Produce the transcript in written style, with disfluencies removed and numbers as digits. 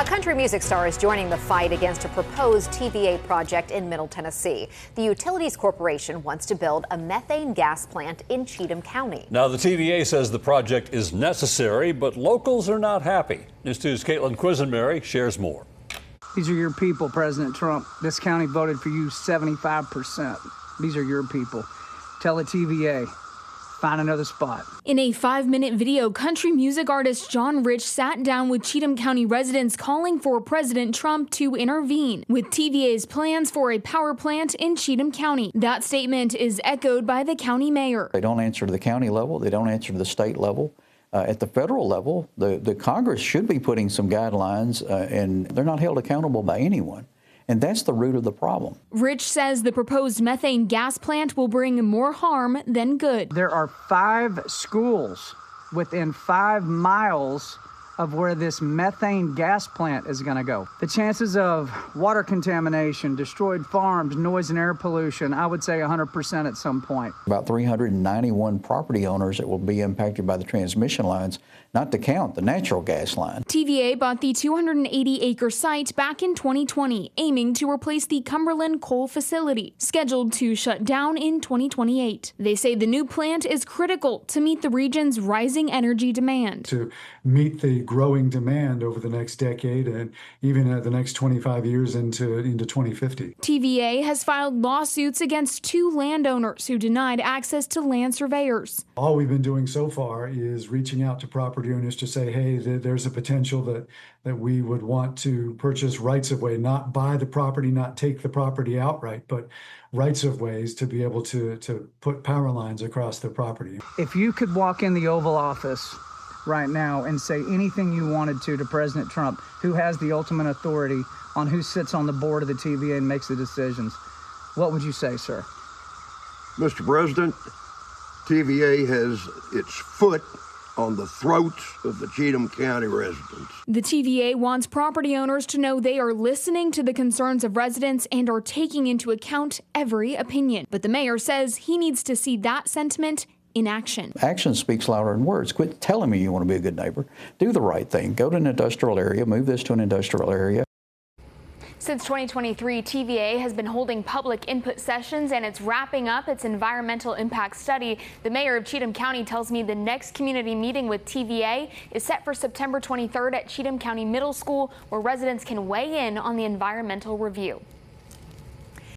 A country music star is joining the fight against a proposed TVA project in Middle Tennessee. The Utilities Corporation wants to build a methane gas plant in Cheatham County. Now, the TVA says the project is necessary, but locals are not happy. News 2's Caitlin Quisenberry shares more. These are your people, President Trump. This county voted for you 75%. These are your people. Tell the TVA. Find another spot. In a 5-minute video, country music artist John Rich sat down with Cheatham County residents calling for President Trump to intervene with TVA's plans for a power plant in Cheatham County. That statement is echoed by the county mayor. They don't answer to the county level. They don't answer to the state level. At the federal level, the Congress should be putting some guidelines, and they're not held accountable by anyone. And that's the root of the problem. Rich says the proposed methane gas plant will bring more harm than good. There are 5 schools within 5 miles of where this methane gas plant is going to go. The chances of water contamination, destroyed farms, noise and air pollution, I would say 100% at some point. About 391 property owners that will be impacted by the transmission lines, not to count the natural gas line. TVA bought the 280-acre site back in 2020, aiming to replace the Cumberland coal facility, scheduled to shut down in 2028. They say the new plant is critical to meet the region's rising energy demand. To meet the growing demand over the next decade and even the next 25 years into 2050. TVA has filed lawsuits against 2 landowners who denied access to land surveyors. All we've been doing so far is reaching out to property owners to say, hey, there's a potential that we would want to purchase rights of way, not buy the property, not take the property outright, but rights of ways to be able to put power lines across their property. If you could walk in the Oval Office right now and say anything you wanted to President Trump, who has the ultimate authority on who sits on the board of the TVA and makes the decisions, what would you say, sir? Mr. President, TVA has its foot on the throats of the Cheatham County residents. The TVA wants property owners to know they are listening to the concerns of residents and are taking into account every opinion. But the mayor says he needs to see that sentiment in action. Action speaks louder than words. Quit telling me you want to be a good neighbor. Do the right thing. Go to an industrial area, move this to an industrial area. Since 2023, TVA has been holding public input sessions and it's wrapping up its environmental impact study. The mayor of Cheatham County tells me the next community meeting with TVA is set for September 23rd at Cheatham County Middle School, where residents can weigh in on the environmental review.